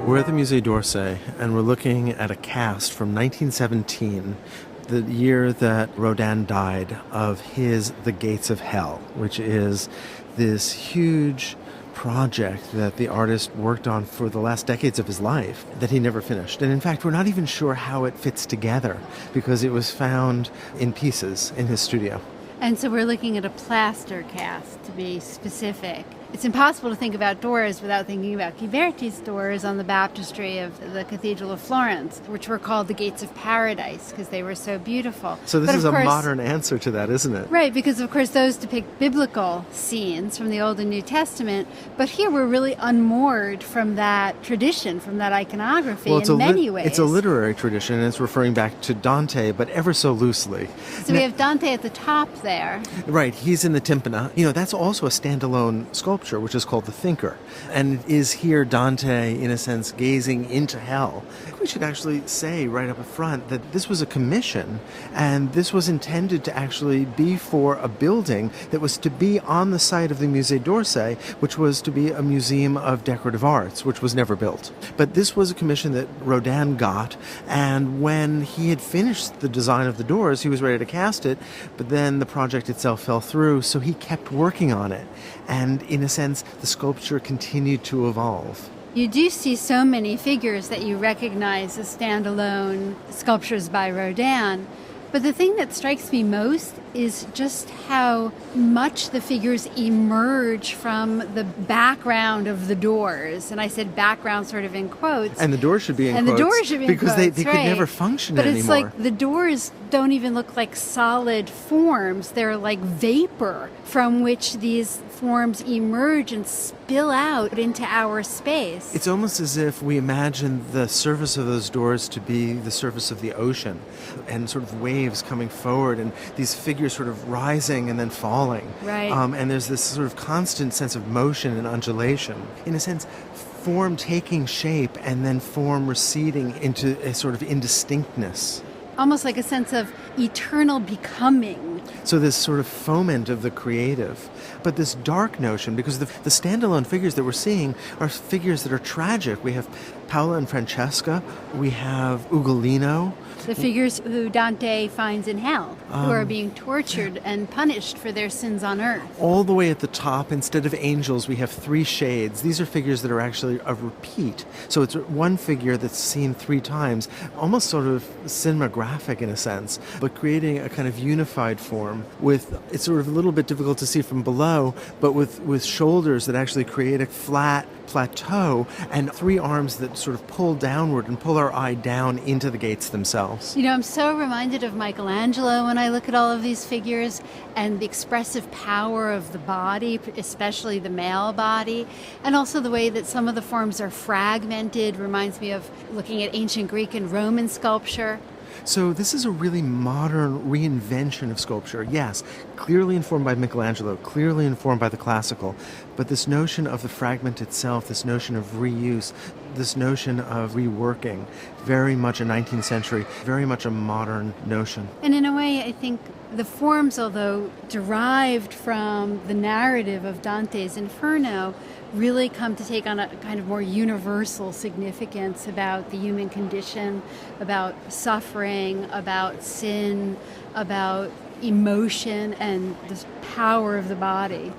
We're at the Musée d'Orsay, and we're looking at a cast from 1917, the year that Rodin died, of his The Gates of Hell, which is this huge project that the artist worked on for the last decades of his life that he never finished. And in fact, we're not even sure how it fits together because it was found in pieces in his studio. And so we're looking at a plaster cast, to be specific. It's impossible to think about doors without thinking about Ghiberti's doors on the baptistry of the Cathedral of Florence, which were called the Gates of Paradise because they were so beautiful. So this is a modern answer to that, isn't it? Right, because of course those depict biblical scenes from the Old and New Testament, but here we're really unmoored from that tradition, from that iconography in many ways. It's a literary tradition, and it's referring back to Dante, but ever so loosely. So we have Dante at the top there. Right, he's in the tympana. That's also a standalone sculpture, which is called The Thinker. And it is here Dante, in a sense, gazing into hell. I think we should actually say right up front that this was a commission, and this was intended to actually be for a building that was to be on the site of the Musée d'Orsay, which was to be a museum of decorative arts, which was never built. But this was a commission that Rodin got, and when he had finished the design of the doors, he was ready to cast it, but then the project itself fell through, so he kept working on it. And in a sense, the sculpture continued to evolve. You do see so many figures that you recognize as standalone sculptures by Rodin, but the thing that strikes me most is just how much the figures emerge from the background of the doors. And I said background sort of in quotes. And the doors should be in quotes. And the doors should be in quotes, because they could never function anymore. But it's like the doors don't even look like solid forms. They're like vapor from which these forms emerge and spill out into our space. It's almost as if we imagine the surface of those doors to be the surface of the ocean, and sort of waves coming forward, and these figures sort of rising and then falling. Right. And there's this sort of constant sense of motion and undulation. In a sense, form taking shape and then form receding into a sort of indistinctness. Almost like a sense of eternal becoming. So this sort of foment of the creative, but this dark notion, because the standalone figures that we're seeing are figures that are tragic. We have Paola and Francesca, we have Ugolino. The figures who Dante finds in hell, who are being tortured and punished for their sins on earth. All the way at the top, instead of angels, we have three shades. These are figures that are actually a repeat. So it's one figure that's seen three times, almost sort of cinematographic in a sense, but creating a kind of unified form with, it's sort of a little bit difficult to see from below, but with shoulders that actually create a flat plateau and three arms that sort of pull downward and pull our eye down into the gates themselves. I'm so reminded of Michelangelo when I look at all of these figures and the expressive power of the body, especially the male body, and also the way that some of the forms are fragmented reminds me of looking at ancient Greek and Roman sculpture. So this is a really modern reinvention of sculpture. Yes, clearly informed by Michelangelo, clearly informed by the classical, but this notion of the fragment itself, this notion of reuse, this notion of reworking, very much a 19th century, very much a modern notion. And in a way, I think the forms, although derived from the narrative of Dante's Inferno, really come to take on a kind of more universal significance about the human condition, about suffering, about sin, about emotion, and the power of the body.